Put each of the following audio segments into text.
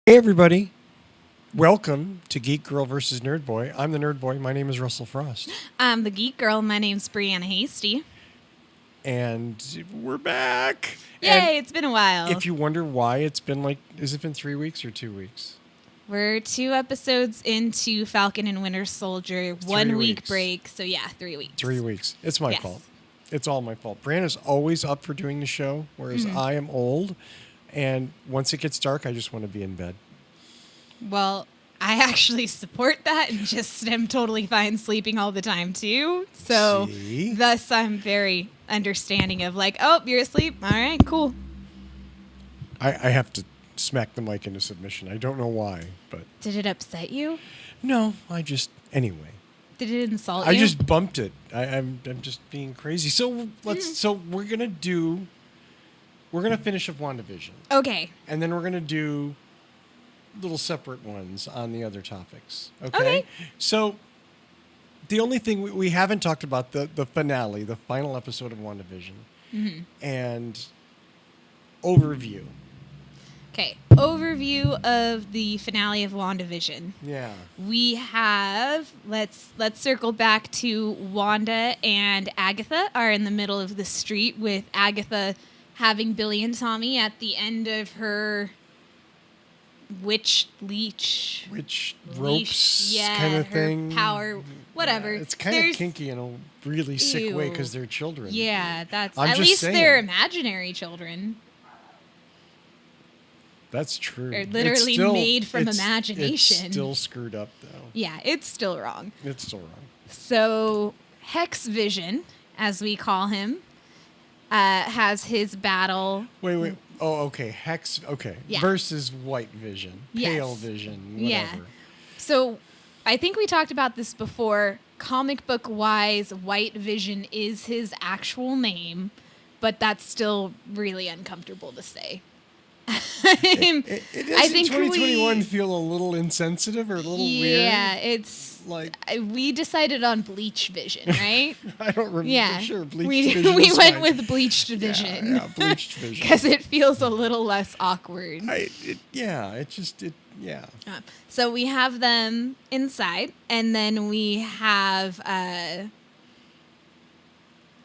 Hey everybody, welcome to Geek Girl versus Nerd Boy. I'm the Nerd Boy. My name is Russell Frost. I'm the Geek Girl. My name's Brianna Hasty. And we're back. Yay, And it's been a while. if you wonder why it's been has it been 3 weeks or 2 weeks? We're 2 episodes into Falcon and Winter Soldier, 1 week weeks. break. So yeah, 3 weeks. 3 weeks. It's my Yes. fault. It's all my fault. Brianna's always up for doing the show, whereas I am old. And once it gets dark, I just want to be in bed. Well, I actually support that and just am totally fine sleeping all the time too. So See? thus I'm very understanding of like, oh, you're asleep. All right, cool. I have to smack the mic into submission. I don't know why, but Did it upset you? no, anyway. Did it insult I you? just bumped it. I'm just being crazy. So we're gonna finish up WandaVision, Okay. and then we're gonna do little separate ones on the other topics. Okay. Okay. So the only thing we haven't talked about the finale, the final episode of WandaVision, and overview. Okay. Overview of the finale of WandaVision. Yeah. We have let's circle back to Wanda and Agatha are in the middle of the street with Agatha having Billy and Tommy at the end of her witch leech Ropes kind of her thing. power, whatever. Yeah, it's kind of kinky in a really sick way because they're children. Yeah, that's I'm at just least saying. they're imaginary children. That's true. They're literally It's still- made from it's- imagination. It's still screwed up, though. Yeah, it's still wrong. It's still wrong. So Hex Vision, as we call him, has his battle. Wait. Oh, okay. Hex. Okay. Yeah. Versus White Vision. Yes. Pale Vision. Whatever. Yeah. So I think we talked about this before. Comic book wise, White Vision is his actual name, but that's still really uncomfortable to say. It does I in think 2021 we- feel a little insensitive or a little weird. Yeah, it's Like we decided on Bleach Vision, right? I don't remember. Yeah, Sure, Bleached we Vision. we is went fine. with Bleached Vision. Yeah, Bleached Vision. Because it feels a little less awkward. Yeah. So we have them inside, and then we have,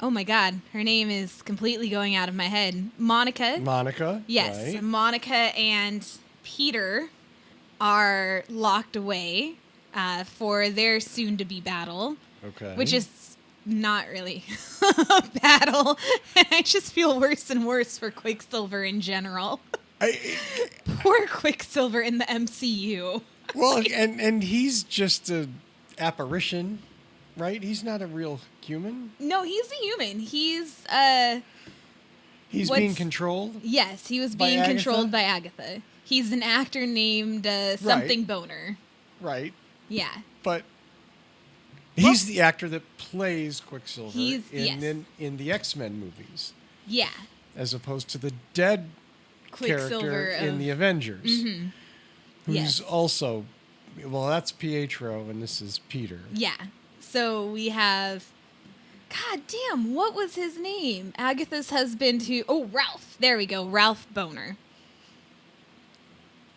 oh my God, her name is completely going out of my head. Monica. Monica. Yes, Right? Monica and Peter are locked away for their soon-to-be battle, Okay. which is not really a battle. I just feel worse and worse for Quicksilver in general. Poor Quicksilver in the MCU. Well, and he's just a apparition, right? He's not a real human. No, he's a human. He's He's What's- being controlled. yes, he was By being Agatha? controlled by Agatha. He's an actor named something Boner. Right. Yeah. But he's the actor that plays Quicksilver He's- yes. in the X-Men movies, Yeah. as opposed to the dead Quicksilver character in of- the Avengers, who's Yes. also, well, that's Pietro and this is Peter. Yeah. So we have God damn, what was his name? Agatha's husband Ralph. There we go. Ralph Boner.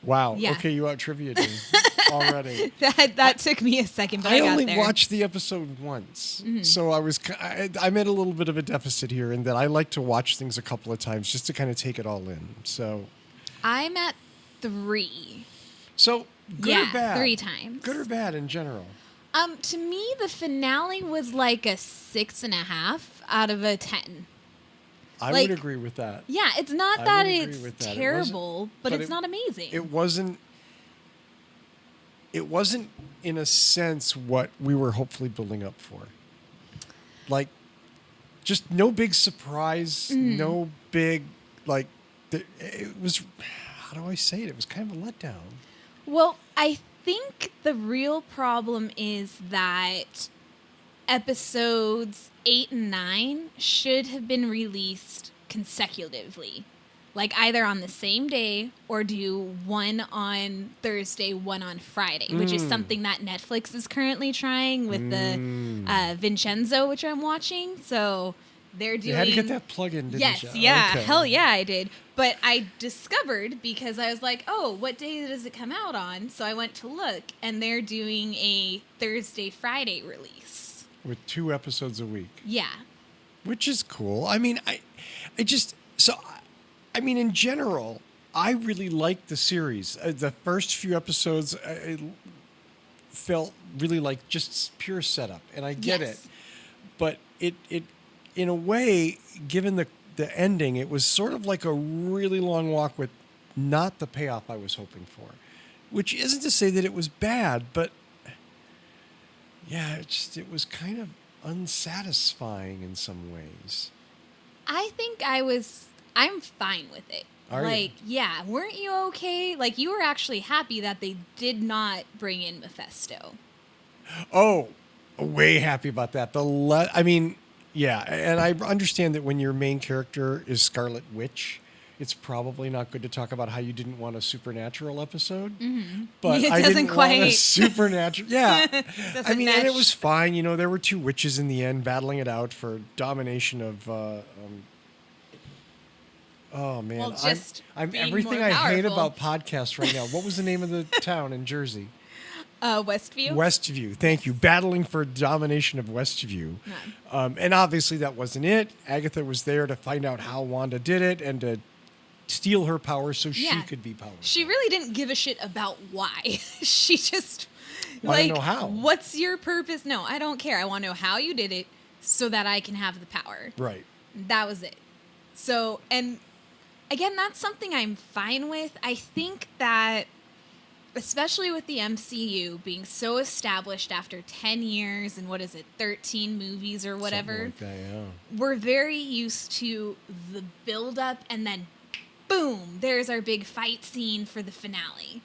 Wow. Yeah. Okay, you out trivia me already. That took me a second, but I, I got only there. watched the episode once, so I'm at a little bit of a deficit here in that I like to watch things a couple of times just to kind of take it all in. So I'm at 3. good Yeah, or bad? 3 times. Good or bad in general? To me, the finale was like a 6.5 out of a 10. I Like- would agree with that. Yeah, it's not I that would agree it's with that. It terrible, but but it's it- not amazing. It wasn't in a sense what we were hopefully building up for. Like, just no big surprise, no big, like, it was, how do I say it? It was kind of a letdown. Well, I think the real problem is that episodes 8 and 9 should have been released consecutively. Like either on the same day or do one on Thursday, one on Friday, which is something that Netflix is currently trying with the Vincenzo, which I'm watching. So they're doing. You had to get that plug in, didn't Yes, you? yeah, Okay. hell yeah, I did. But I discovered, because I was like, oh, what day does it come out on? So I went to look, and they're doing a Thursday, Friday release. With 2 episodes a week. Yeah. Which is cool. I mean, I mean, in general, I really liked the series. The first few episodes it felt really like just pure setup, and I get it. But it in a way, given the ending, it was sort of like a really long walk with not the payoff I was hoping for. Which isn't to say that it was bad, but yeah, it was kind of unsatisfying in some ways. I think I'm fine with it. Are you? Yeah, weren't you okay? Like, you were actually happy that they did not bring in Mephisto. Oh, way happy about that. I mean, yeah, and I understand that when your main character is Scarlet Witch, it's probably not good to talk about how you didn't want a supernatural episode. Mm-hmm. But It I doesn't didn't want a quite- supernatural. Yeah, Doesn't I mean, and it mesh. was fine. You know, there were 2 witches in the end battling it out for domination of. Oh man, Well, just I'm being everything more I hate powerful. about podcasts right now. What was the name of the town in Jersey? Westview? Westview. Thank you. Battling for domination of Westview. Yeah. And obviously that wasn't it. Agatha was there to find out how Wanda did it and to steal her power so she Yeah. could be powerful. She really didn't give a shit about why. She just, Wanna know how. what's your purpose? No, I don't care. I want to know how you did it so that I can have the power. Right. That was it. So, and again, that's something I'm fine with. I think that, especially with the MCU being so established after 10 years and 13 movies or whatever, Something like that, yeah. we're very used to the build-up and then boom, there's our big fight scene for the finale.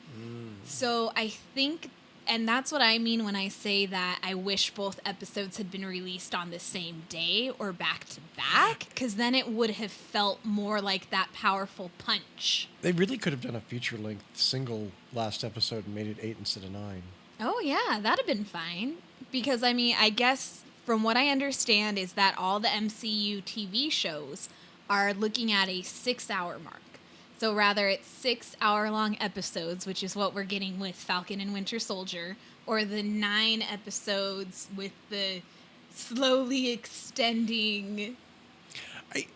So I think, and that's what I mean when I say that I wish both episodes had been released on the same day or back to back, because then it would have felt more like that powerful punch. They really could have done a feature-length single last episode and made it 8 instead of 9. Oh yeah, that'd have been fine. Because I mean, I guess from what I understand is that all the MCU TV shows are looking at a 6-hour mark. So rather it's 6-hour-long episodes, which is what we're getting with Falcon and Winter Soldier, or the 9 episodes with the slowly extending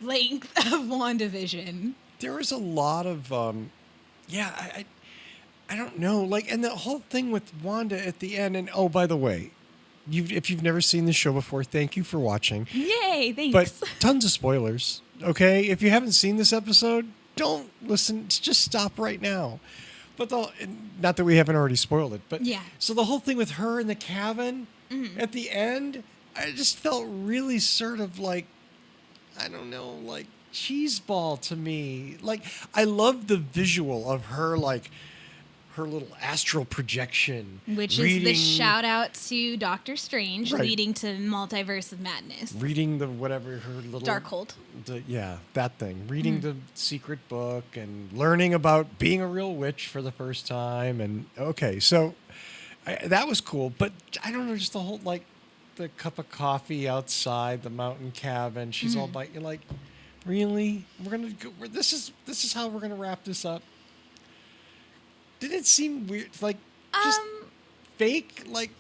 length of WandaVision. There was a lot of, I don't know, like, and the whole thing with Wanda at the end, and oh, by the way, if you've never seen the show before, thank you for watching. Yay, thanks. But tons of spoilers, okay? If you haven't seen this episode, don't listen. Just stop right now. But not that we haven't already spoiled it, but Yeah. So the whole thing with her in the cabin at the end, I just felt really sort of like, I don't know, like cheeseball to me. Like, I love the visual of her, like her little astral projection, Which is the shout out to Doctor Strange, Right. leading to Multiverse of Madness. reading the whatever her little Darkhold. that thing, reading the secret book and learning about being a real witch for the first time. And okay, so that was cool, but I don't know, just the whole, like, the cup of coffee outside the mountain cabin, she's all biting, you're like, really, we're gonna go, this is how we're gonna wrap this up. Did it seem weird, like just fake? Like,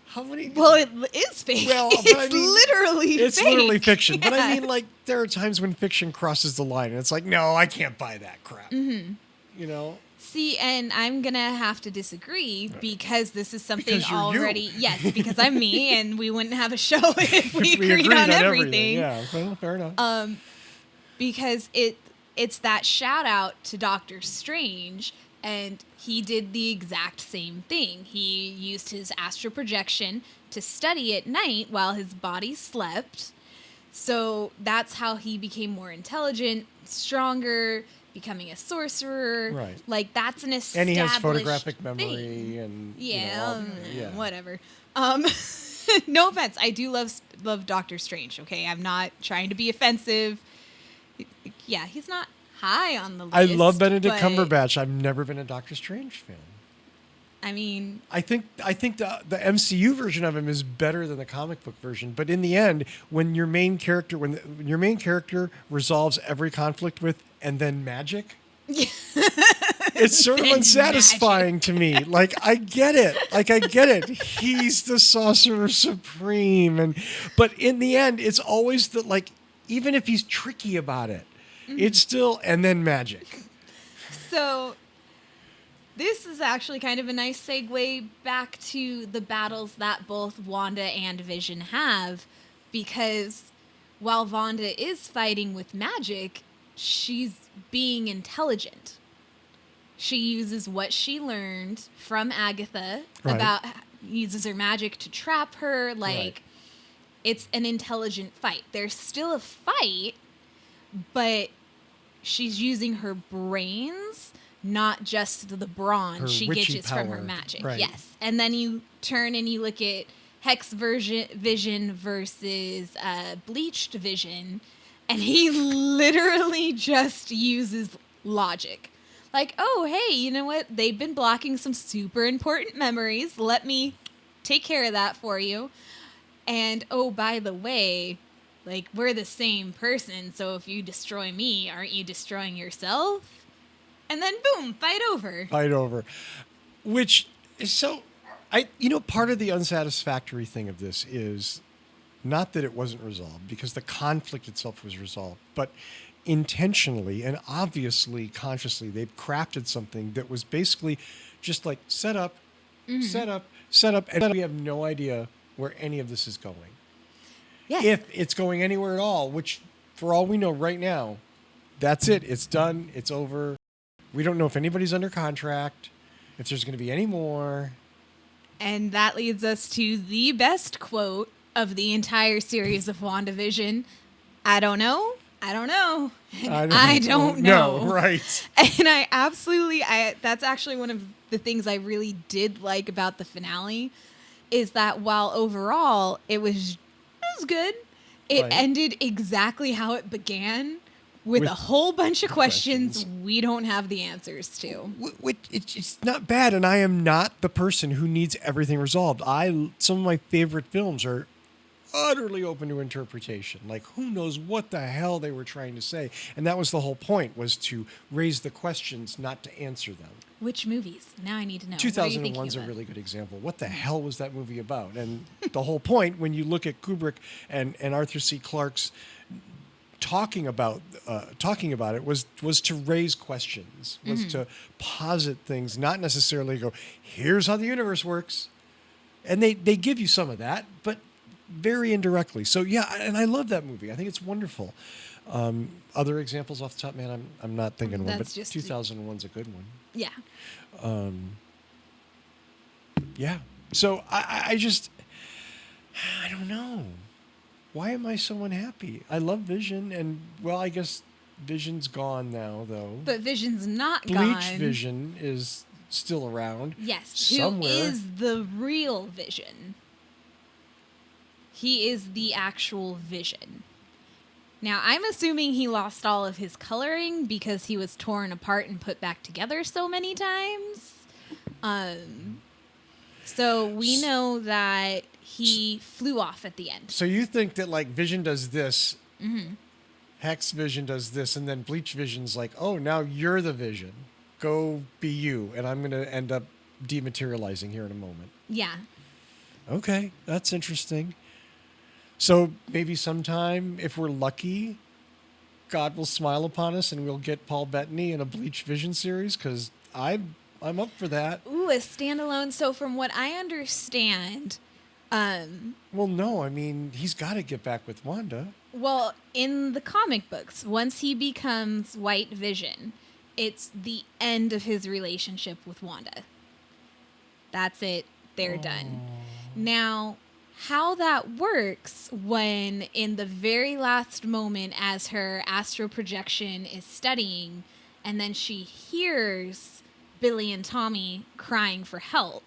how many? Well, it is fake. Well, but it's I mean, literally it's fake. literally fiction. But I Yeah. mean, like, there are times when fiction crosses the line, and it's like, no, I can't buy that crap. You know? See, and I'm going to have to disagree because this is something Because you're you. already. Yes, because I'm me, and we wouldn't have a show if we If agreed on everything. Yeah, well, fair enough. Because it's that shout out to Doctor Strange, and he did the exact same thing. He used his astral projection to study at night while his body slept. So that's how he became more intelligent, stronger, becoming a sorcerer. Right. Like, that's an established And he has photographic thing. memory, and Yeah, you know, whatever. No offense, I do love Doctor Strange. Okay, I'm not trying to be offensive. Yeah, he's not high on the list. I love Benedict but Cumberbatch. I've never been a Doctor Strange fan. I mean, I think the MCU version of him is better than the comic book version. But in the end, when your main character resolves every conflict with and then magic, it's sort of Then unsatisfying to me. Like I get it. He's the sorcerer supreme, but in the end, it's always the like. Even if he's tricky about it, it's still and then magic. So this is actually kind of a nice segue back to the battles that both Wanda and Vision have, because while Wanda is fighting with magic, she's being intelligent. She uses what she learned from Agatha about uses her magic to trap her. Like, it's an intelligent fight. There's still a fight, but she's using her brains, not just the brawn Her she witchy gets from her power. magic. Right. Yes. And then you turn and you look at Vision versus Bleached Vision, and he literally just uses logic. Like, oh, hey, you know what? They've been blocking some super important memories. Let me take care of that for you. And, oh, by the way, like, we're the same person, so if you destroy me, aren't you destroying yourself? And then, boom, fight over. Which is so... part of the unsatisfactory thing of this is not that it wasn't resolved, because the conflict itself was resolved, but intentionally and obviously consciously they've crafted something that was basically just like set up, and we have no idea where any of this is going. Yes. If it's going anywhere at all, which for all we know right now, that's it. It's done. It's over. We don't know if anybody's under contract, if there's going to be any more. And that leads us to the best quote of the entire series of WandaVision. I don't know. I don't know. I don't know. Right. And that's actually one of the things I really did like about the finale, is that while overall it was good, it ended exactly how it began, with a whole bunch of questions we don't have the answers to. It's not bad, and I am not the person who needs everything resolved. Some of my favorite films are utterly open to interpretation. Like, who knows what the hell they were trying to say? And that was the whole point, was to raise the questions, not to answer them. Which movies? Now I need to know. 2001 is a really good example. What the hell was that movie about? And the whole point, when you look at Kubrick and Arthur C. Clarke's talking about it, was to raise questions, was to posit things, not necessarily go, here's how the universe works. And they give you some of that, but very indirectly. So yeah, and I love that movie. I think it's wonderful. Other examples off the top, man, I'm not thinking one, but 2001's a good one. Yeah. Yeah. So I just, I don't know. Why am I so unhappy? I love Vision, and well, I guess Vision's gone now, though. But Vision's not Bleach gone. Vision is still around. Yes. Somewhere. Who is the real Vision? He is the actual Vision. Now, I'm assuming he lost all of his coloring because he was torn apart and put back together so many times. So we know that he flew off at the end. So you think that, like, Vision does this, Hex Vision does this, and then Bleach Vision's like, oh, now you're the Vision. Go be you, and I'm going to end up dematerializing here in a moment. Yeah. Okay, that's interesting. So maybe sometime, if we're lucky, God will smile upon us and we'll get Paul Bettany in a Bleach Vision series, because I'm up for that. Ooh, a standalone. So from what I understand... well, no, I mean, he's got to get back with Wanda. Well, in the comic books, once he becomes White Vision, it's the end of his relationship with Wanda. That's it. They're done. Now... how that works when in the very last moment as her astral projection is studying and then she hears Billy and Tommy crying for help.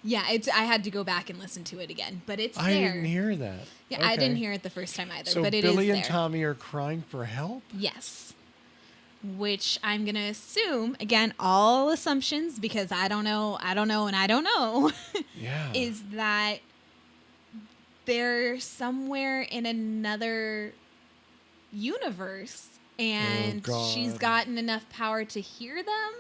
Yeah, I had to go back and listen to it again, but it's there. I didn't hear that. Yeah, okay. I didn't hear it the first time either, so but it is there. So Billy and Tommy are crying for help? Yes. which I'm going to assume, again, all assumptions because I don't know, Yeah. is that they're somewhere in another universe and she's God. gotten enough power to hear them.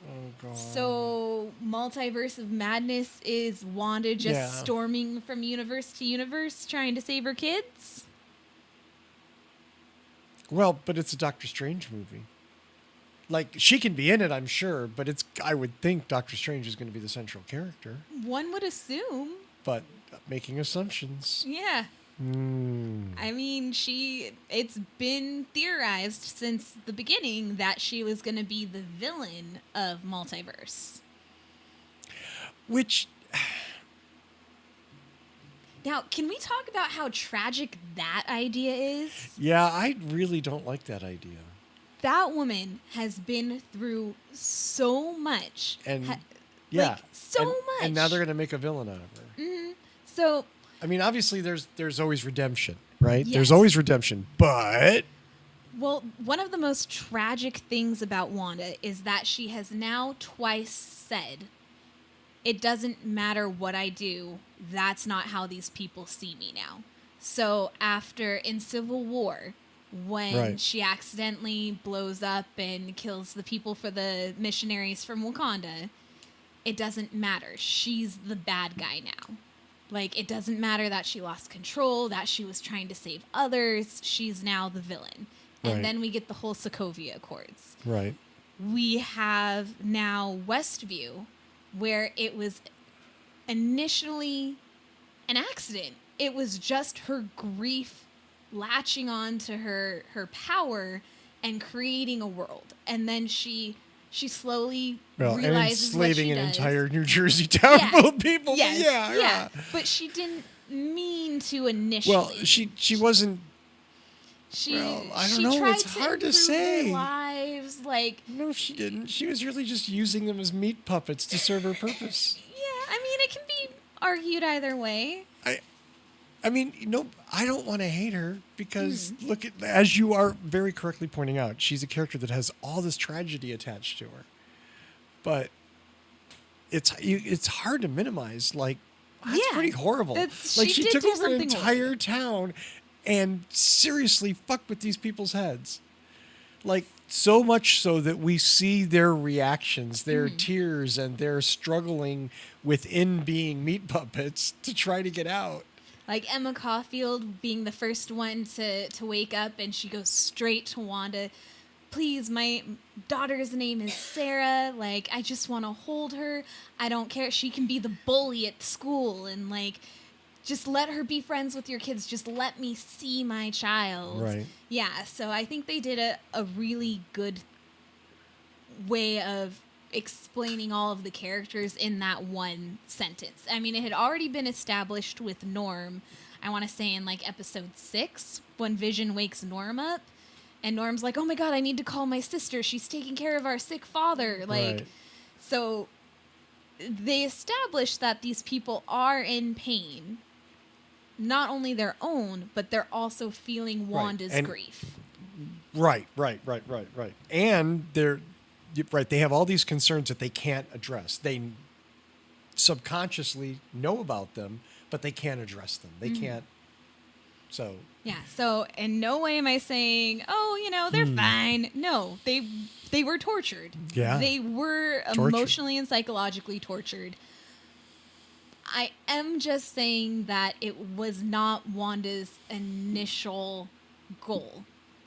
Oh, God. So Multiverse of Madness is Wanda just storming from universe to universe trying to save her kids? Well, but it's a Doctor Strange movie. Like, she can be in it, I'm sure, but I would think Doctor Strange is going to be the central character. One would assume. But making assumptions. Yeah. I mean, it's been theorized since the beginning that she was going to be the villain of Multiverse. Which... Now, can we talk about how tragic that idea is? Yeah, I really don't like that idea. That woman has been through so much. And so much. And now they're going to make a villain out of her. Mm-hmm. So, I mean, obviously there's always redemption, right? Yes. There's always redemption, but... Well, one of the most tragic things about Wanda is that she has now twice said, it doesn't matter what I do, that's not how these people see me now. So in Civil War, when she accidentally blows up and kills the people for the missionaries from Wakanda, it doesn't matter. She's the bad guy now. Like, it doesn't matter that she lost control, that she was trying to save others. She's now the villain. And then we get the whole Sokovia Accords. Right. We have now Westview, where it was initially an accident. It was just her grief latching on to her power and creating a world. And then she slowly realizes and enslaving an entire New Jersey town full of people. Yes, Yeah. But she didn't mean to initially. Well, she wasn't. I don't know. It's hard to say. Their lives, no, she didn't. She was really just using them as meat puppets to serve her purpose. Yeah, I mean, it can be argued either way. I mean, I don't want to hate her because look at, as you are very correctly pointing out, she's a character that has all this tragedy attached to her. But it's hard to minimize. Like, that's pretty horrible. Like, she took over an entire town and seriously fucked with these people's heads. Like, so much so that we see their reactions, their tears, and their struggling within being meat puppets to try to get out. Like Emma Caulfield being the first one to wake up, and she goes straight to Wanda. Please, my daughter's name is Sarah. Like, I just want to hold her. I don't care. She can be the bully at school, and like, just let her be friends with your kids. Just let me see my child. Right. Yeah, so I think they did a really good way of explaining all of the characters in that one sentence. I mean, it had already been established with Norm, I want to say in like episode 6, when Vision wakes Norm up. And Norm's like, oh my God, I need to call my sister. She's taking care of our sick father. Like, so they established that these people are in pain. Not only their own, but they're also feeling Wanda's grief. Right. And they have all these concerns that they can't address. They subconsciously know about them, but they can't address them. They can't. So. Yeah. So in no way am I saying, oh, they're fine. No, they were tortured. Yeah. They were emotionally and psychologically tortured. I am just saying that it was not Wanda's initial goal.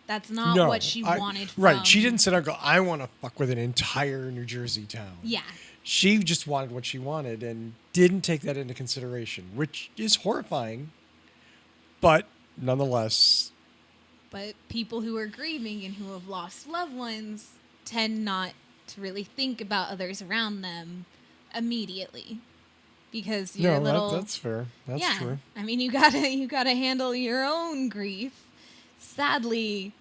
That's not what she wanted from... Right. She didn't sit there and go, I want to fuck with an entire New Jersey town. Yeah. She just wanted what she wanted and didn't take that into consideration, which is horrifying, but nonetheless... But people who are grieving and who have lost loved ones tend not to really think about others around them immediately. Because you're that's fair. That's true. I mean, you gotta handle your own grief. Sadly,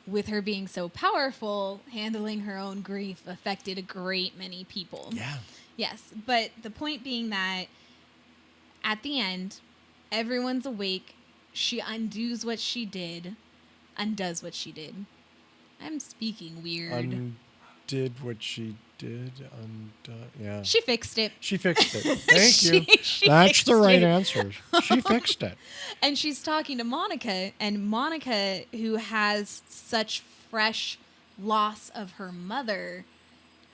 with her being so powerful, handling her own grief affected a great many people. Yeah. Yes, but the point being that at the end, everyone's awake. She undoes what she did, undoes what she did. I'm speaking weird. Undid what she did. Yeah. She fixed it. She fixed it. Thank you. She That's fixed the right it. answer. She fixed it. And she's talking to Monica, and Monica, who has such fresh loss of her mother,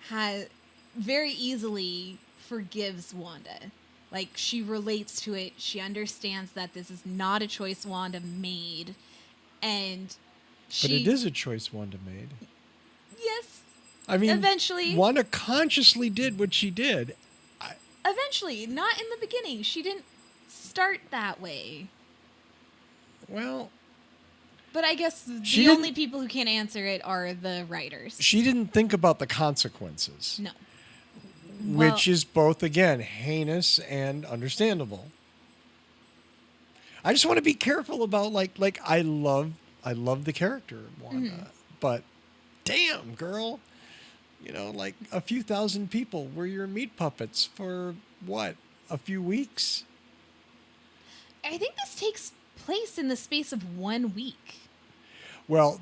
has very easily forgives Wanda. Like, she relates to it. She understands that this is not a choice Wanda made. And But it is a choice Wanda made. Yes. I mean, eventually. Wanda consciously did what she did. Eventually. Not in the beginning. She didn't start that way. Well... But I guess the only people who can't answer it are the writers. She didn't think about the consequences. No. Which is both, again, heinous and understandable. I just want to be careful about, like I love the character, Wanda. But, damn, girl. You know, like a few thousand people were your meat puppets for, what, a few weeks? I think this takes place in the space of 1 week. Well,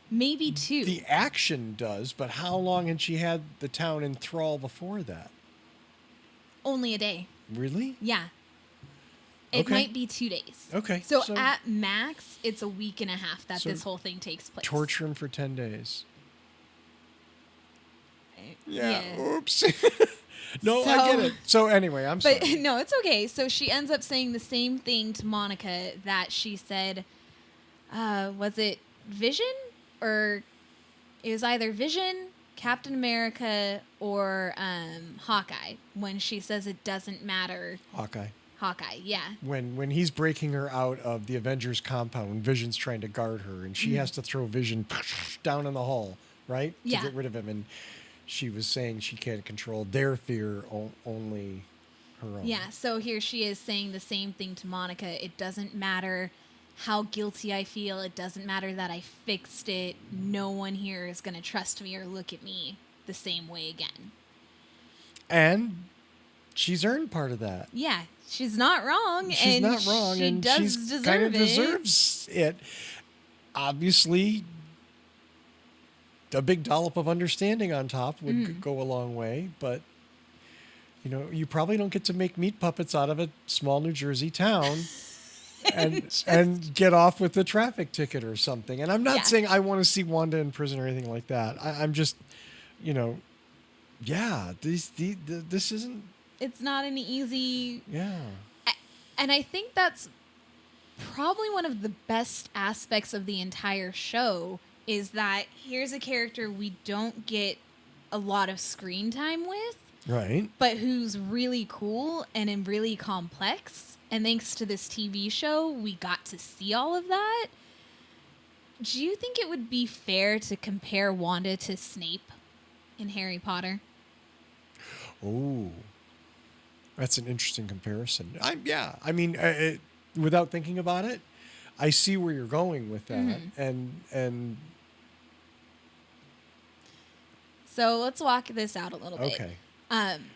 maybe 2. The action does, but how long had she had the town in thrall before that? Only a day. Really? Yeah. It might be 2 days. Okay. So at max, it's a week and a half that So this whole thing takes place. Torture him for 10 days. Yeah. Oops. No, I get it. So anyway, I'm sorry. But no, it's okay. So she ends up saying the same thing to Monica that she said, was it Vision? Or it was either Vision, Captain America, or Hawkeye, when she says it doesn't matter. Hawkeye, yeah. When he's breaking her out of the Avengers compound, when Vision's trying to guard her, and she has to throw Vision down in the hall, right? Yeah. To get rid of him. And she was saying she can't control their fear, only her own. Yeah, so here she is saying the same thing to Monica. It doesn't matter how guilty I feel. It doesn't matter that I fixed it. No one here is going to trust me or look at me the same way again. And she's earned part of that. Yeah, she's not wrong. She's not wrong, she and does she deserve kind of it. deserves it. Obviously, a big dollop of understanding on top would go a long way, but you know, you probably don't get to make meat puppets out of a small New Jersey town and get off with a traffic ticket or something. And I'm not saying I want to see Wanda in prison or anything like that. I'm just, you know, this isn't. It's not an easy. Yeah. And I think that's probably one of the best aspects of the entire show, is that here's a character we don't get a lot of screen time with. Right. But who's really cool and really complex. And thanks to this TV show, we got to see all of that. Do you think it would be fair to compare Wanda to Snape in Harry Potter? Oh, that's an interesting comparison. I mean, without thinking about it, I see where you're going with that. And so let's walk this out a little bit. Okay.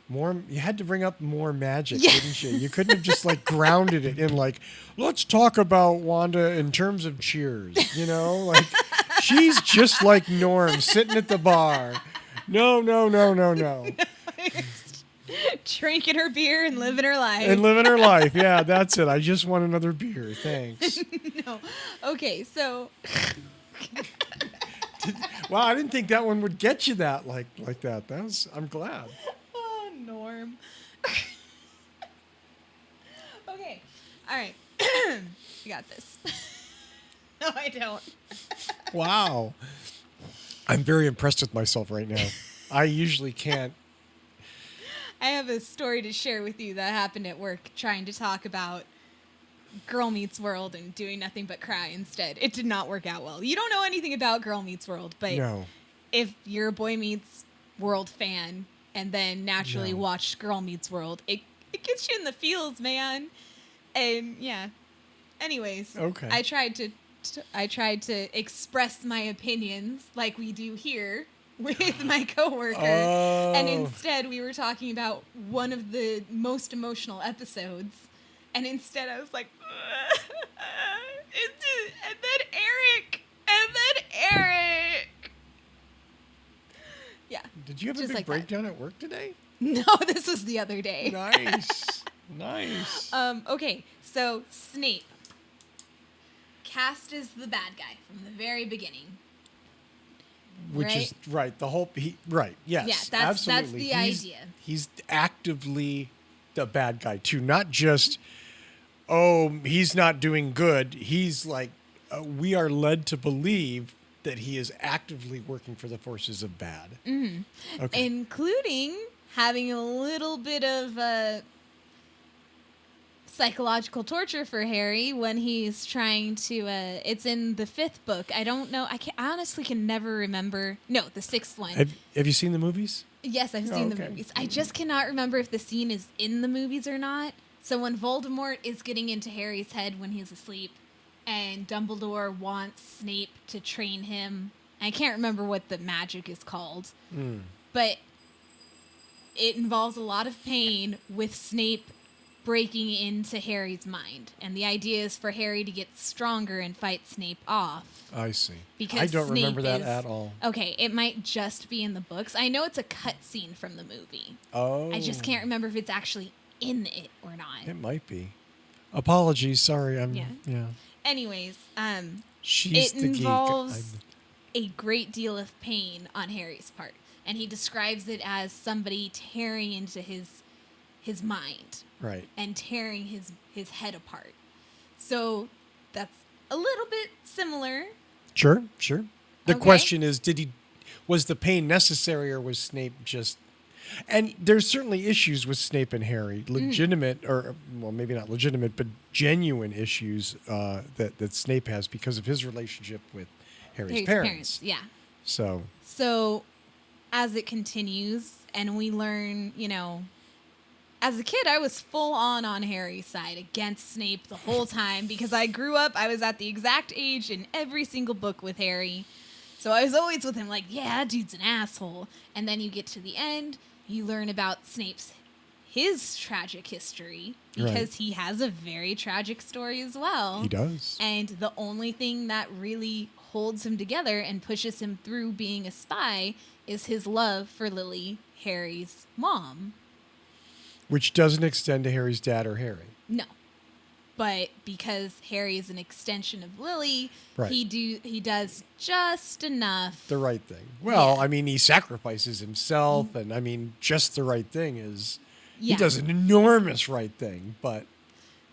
You had to bring up more magic, didn't you? You couldn't have just grounded it in let's talk about Wanda in terms of Cheers, you know? She's just like Norm sitting at the bar. No. Drinking her beer and living her life. Yeah, that's it. I just want another beer. Thanks. No. Okay, so Wow, I didn't think that one would get you that like that. I'm glad. Oh, Norm. Okay. All right. You got this. No, I don't. Wow. I'm very impressed with myself right now. I usually can't. I have a story to share with you that happened at work, trying to talk about Girl Meets World and doing nothing but cry instead. It did not work out well. You don't know anything about Girl Meets World, but if you're a Boy Meets World fan and then naturally watched Girl Meets World, it gets you in the feels, man. And yeah. Anyways, okay. I tried to express my opinions like we do here with my coworker, and instead we were talking about one of the most emotional episodes, and instead I was like, and then Eric, Did you have a Just big like that. breakdown at work today? No, this was the other day. Nice. Nice. Okay, so Snape, cast as the bad guy from the very beginning. Which right? is right. The whole right. Yes. Yeah, that's absolutely. the idea. He's actively the bad guy too, not just he's not doing good. He's like we are led to believe that he is actively working for the forces of bad, okay. Including having a little bit of psychological torture for Harry when he's trying to it's in the 5th book. I don't know. I honestly can never remember. No, the 6th one. Have you seen the movies? Yes, I've seen the okay. movies. I just cannot remember if the scene is in the movies or not. So when Voldemort is getting into Harry's head when he's asleep and Dumbledore wants Snape to train him, I can't remember what the magic is called, but it involves a lot of pain with Snape breaking into Harry's mind. And the idea is for Harry to get stronger and fight Snape off. I see. Because I don't Snape remember that is- at all. Okay, it might just be in the books. I know it's a cut scene from the movie. Oh. I just can't remember if it's actually in it or not. It might be. Apologies. Sorry. Yeah. Anyways, She's it the geek. involves a great deal of pain on Harry's part. And he describes it as somebody tearing into his mind. Right. And tearing his head apart. So that's a little bit similar. Sure. The Okay. question is, was the pain necessary, or was Snape just? And there's certainly issues with Snape and Harry, legitimate, or well, maybe not legitimate, but genuine issues that Snape has because of his relationship with Harry's parents. Yeah. So as it continues and we learn, as a kid, I was full on Harry's side against Snape the whole time because I grew up, I was at the exact age in every single book with Harry. So I was always with him like, yeah, that dude's an asshole. And then you get to the end, you learn about his tragic history because he has a very tragic story as well. he does. And the only thing that really holds him together and pushes him through being a spy is his love for Lily, Harry's mom. Which doesn't extend to Harry's dad or Harry. No. But because Harry is an extension of Lily, Right. he does just enough. The right thing. Well, Yeah. I mean, he sacrifices himself, and I mean, just the right thing is he Yeah. does an enormous right thing, but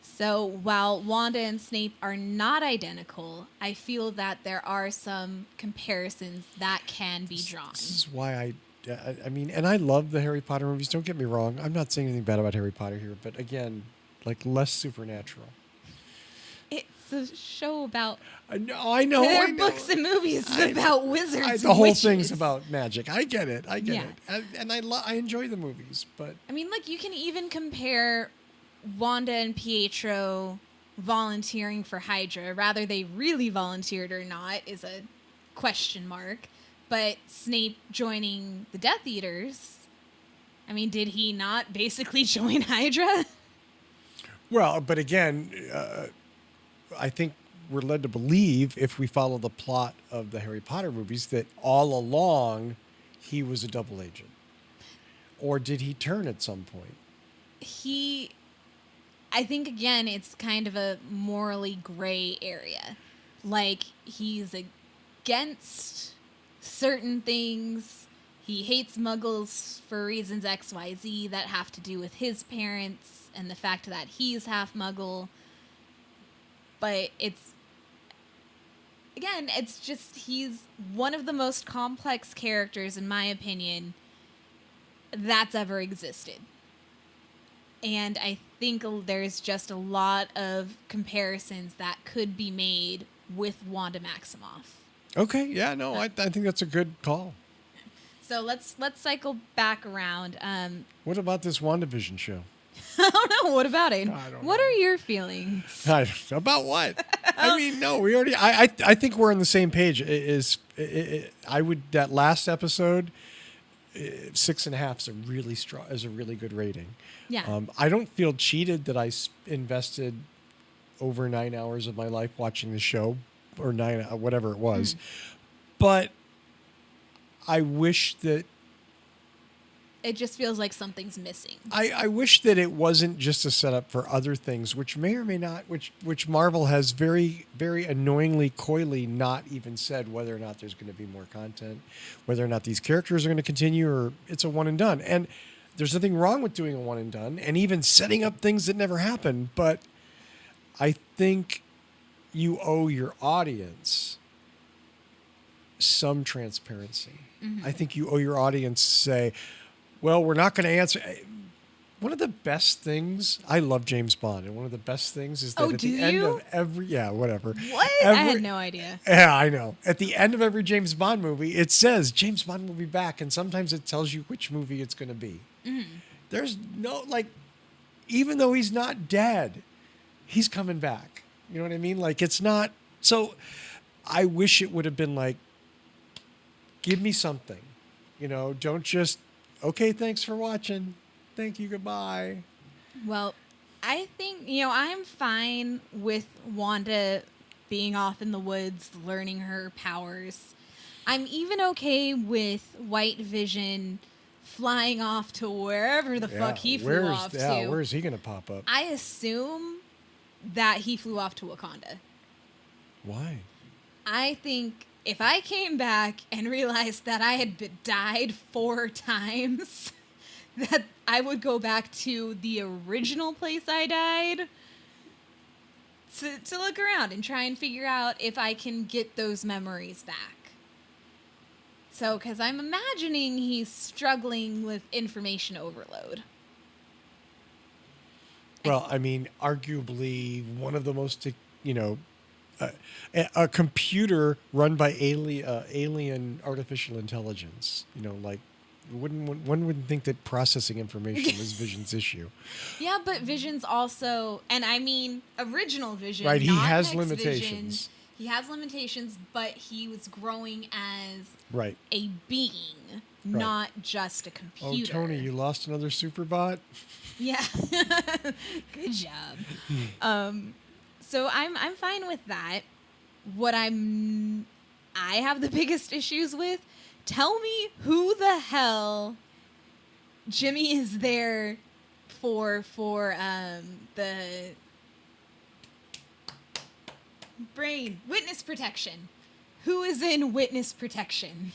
So while Wanda and Snape are not identical, I feel that there are some comparisons that can be drawn. this is why I mean, and I love the Harry Potter movies. Don't get me wrong. I'm not saying anything bad about Harry Potter here, but again, like less supernatural. It's a show about I know. their books and movies is about wizards. and The whole witches. thing's about magic. I get it. Yeah. And I enjoy the movies, but I mean, look, you can even compare Wanda and Pietro volunteering for Hydra. Rather they really volunteered or not is a question mark. But Snape joining the Death Eaters, I mean, did he not basically join Hydra? well, but again, I think we're led to believe, if we follow the plot of the Harry Potter movies, that all along he was a double agent. Or did he turn at some point? I think, again, it's kind of a morally gray area. Like, he's against certain things. He hates muggles for reasons XYZ that have to do with his parents and the fact that he's half muggle. But it's just, he's one of the most complex characters, in my opinion, that's ever existed. And I think there's just a lot of comparisons that could be made with Wanda Maximoff. Okay, yeah, no, I think that's a good call. So let's cycle back around. What about this WandaVision show? I don't know. What about it? I don't What know. are your feelings? About what? I mean, no, we already. I think we're on the same page. That last episode, 6.5 is a really strong, is a really good rating. Yeah. I don't feel cheated that I invested over 9 hours of my life watching the show, or 9, whatever it was. But I wish that It just feels like something's missing. I wish that it wasn't just a setup for other things, which may or may not, which Marvel has very, very annoyingly, coyly not even said whether or not there's going to be more content, whether or not these characters are going to continue, or it's a one and done. And there's nothing wrong with doing a one and done, and even setting up things that never happen. But I think you owe your audience some transparency. I think you owe your audience to say, well, we're not going to answer. One of the best things, I love James Bond, and one of the best things is that at the end of every, whatever. What? I had no idea. Yeah, I know. At the end of every James Bond movie, it says James Bond will be back, and sometimes it tells you which movie it's going to be. There's no, like, even though he's not dead, he's coming back. You know what I mean? Like, it's not, so I wish it would have been like, give me something, don't just, okay, thanks for watching. Thank you, goodbye. Well, I think, I'm fine with Wanda being off in the woods, learning her powers. I'm even okay with White Vision flying off to wherever the fuck he flew off to. Yeah, where's he going to pop up? I assume that he flew off to Wakanda. Why? I think if I came back and realized that I had died 4 times, that I would go back to the original place I died to look around and try and figure out if I can get those memories back. So, because I'm imagining he's struggling with information overload. Well, I mean, arguably one of the most, a computer run by alien artificial intelligence. Like, one wouldn't think that processing information is Vision's issue. Yeah, but Vision's also, and I mean, original Vision. Right, he not has Next limitations. Vision. He has limitations, but he was growing as a being, not just a computer. Oh, Tony, you lost another Superbot? Yeah. Good job. So I'm fine with that. What I have the biggest issues with, tell me who the hell Jimmy is there for the brain witness protection. Who is in witness protection?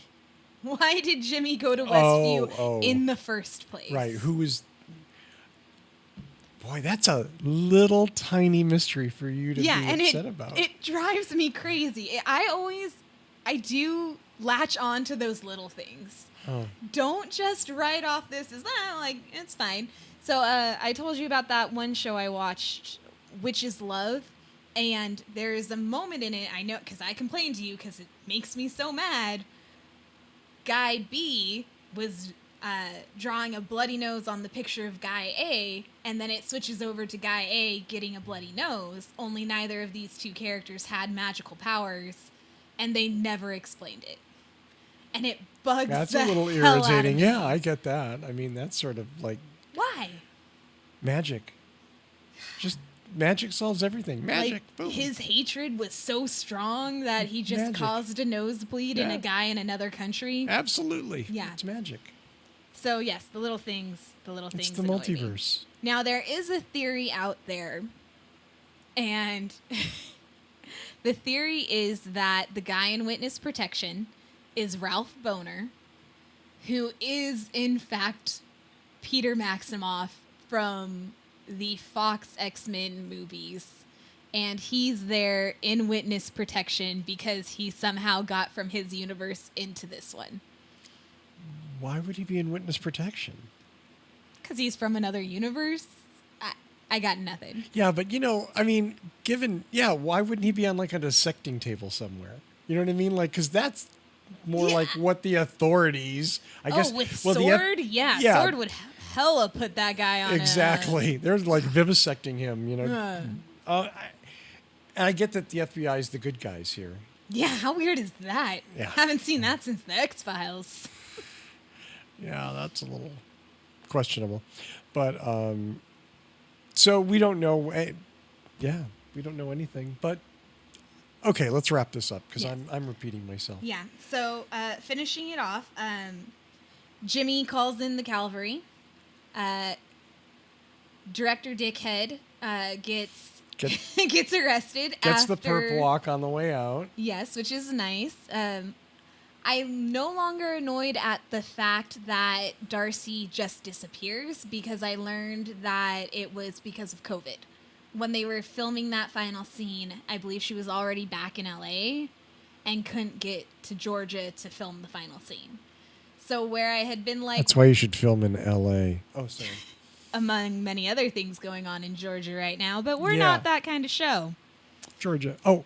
Why did Jimmy go to Westview in the first place? Right, who is... Boy, that's a little tiny mystery for you to be upset about. It drives me crazy. I do latch on to those little things. Oh. Don't just write off this as, it's fine. So I told you about that one show I watched, Which is Love. And there's a moment in it, I know, because I complained to you because it makes me so mad. Guy B was drawing a bloody nose on the picture of Guy A, and then it switches over to Guy A getting a bloody nose, only neither of these two characters had magical powers, and they never explained it. And it bugs that's the a little hell irritating. out of me. Yeah, I get that. I mean, that's sort of like... Why? Magic. Just magic solves everything. Magic, boom. His hatred was so strong that he just caused a nosebleed in a guy in another country. Absolutely. Yeah. It's magic. So yes, the little things It's the annoy multiverse. me. Now there is a theory out there, and the theory is that the guy in witness protection is Ralph Boner, who is in fact Peter Maximoff from the Fox X-Men movies, and he's there in witness protection because he somehow got from his universe into this one. Why would he be in witness protection? Because he's from another universe? I got nothing. Yeah, but I mean, why wouldn't he be on like a dissecting table somewhere? You know what I mean? Like, because that's more like what the authorities, I guess. With Sword? Yeah, Sword would hella put that guy on. Exactly. They're like vivisecting him, And I get that the FBI is the good guys here. Yeah, how weird is that? Yeah. Haven't seen that since the X-Files. Yeah, that's a little questionable. But, so we don't know. We don't know anything. But, okay, let's wrap this up because I'm repeating myself. Yeah. So, finishing it off, Jimmy calls in the cavalry. Director Dickhead gets gets arrested. Gets after, the perp walk on the way out. Yes, which is nice. I'm no longer annoyed at the fact that Darcy just disappears because I learned that it was because of COVID. When they were filming that final scene, I believe she was already back in LA and couldn't get to Georgia to film the final scene. So where I had been like... That's why you should film in LA. Oh, sorry. Among many other things going on in Georgia right now, but we're Yeah. not that kind of show. Georgia. Oh,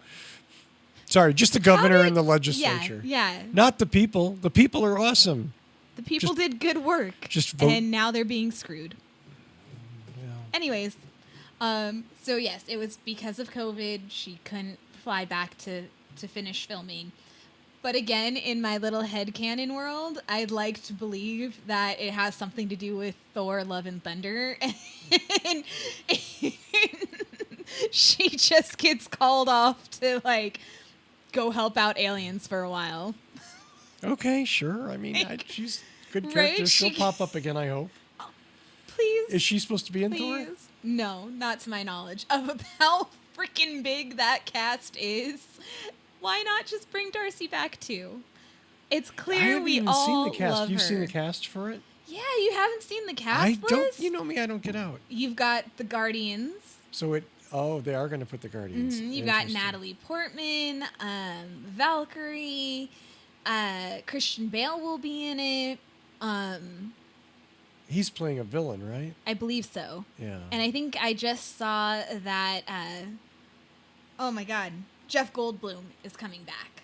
sorry. Just the governor and the legislature. Yeah. Not the people. The people are awesome. The people did good work. Just vote. And now they're being screwed. Yeah. Anyways, so yes, it was because of COVID. She couldn't fly back to finish filming. But again, in my little headcanon world, I'd like to believe that it has something to do with Thor, Love, and Thunder. And she just gets called off to, like, go help out aliens for a while. Okay, sure. I mean, she's a good character. Right? She'll pop up again, I hope. Please. Is she supposed to be in Thor? Please. No, not to my knowledge. Of how freaking big that cast is, why not just bring Darcy back too? It's I clear haven't we even all seen the cast. love You've her. seen the cast for it? Yeah, you haven't seen the cast I list? don't. You know me. I don't get out. You've got the Guardians. So it. Oh, they are going to put the Guardians. You've got Interesting. Natalie Portman, Valkyrie, Christian Bale will be in it. He's playing a villain, right? I believe so. Yeah. And I think I just saw that, oh my God, Jeff Goldblum is coming back.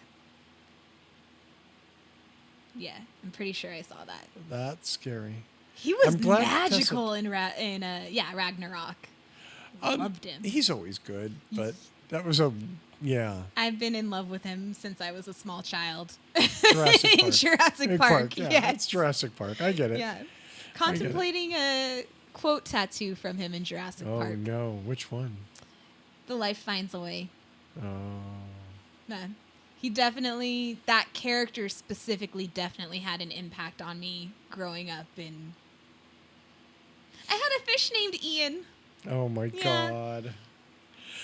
Yeah, I'm pretty sure I saw that. That's scary. He was I'm glad magical in Ragnarok. Loved him. He's always good, but that was yeah. I've been in love with him since I was a small child. Jurassic Park. Jurassic Big Park. Yeah, Yes. it's Jurassic Park. I get it. Yeah. Contemplating a quote tattoo from him in Jurassic Oh Park. no, which one? The life finds a way. Oh. Man. He definitely, that character specifically definitely had an impact on me growing up. And I had a fish named Ian. Oh my Yeah. God.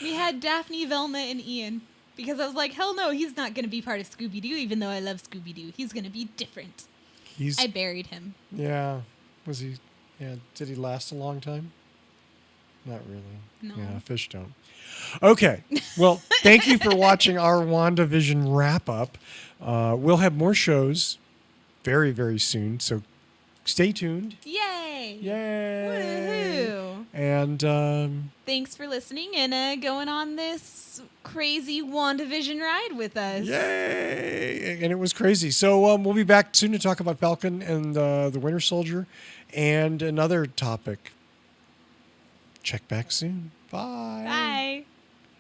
We had Daphne, Velma, and Ian. Because I was like, hell no, he's not going to be part of Scooby-Doo, even though I love Scooby-Doo. He's going to be different. I buried him. Yeah. Was he? Yeah. Did he last a long time? Not really. No. Yeah, fish don't. Okay. Well, thank you for watching our WandaVision wrap up. We'll have more shows very, very soon. So stay tuned. Yay! Yay! Woohoo! And Thanks for listening and going on this crazy WandaVision ride with us. yay! And it was crazy. So we'll be back soon to talk about Falcon and the Winter Soldier and another topic. Check back soon. Bye. Bye.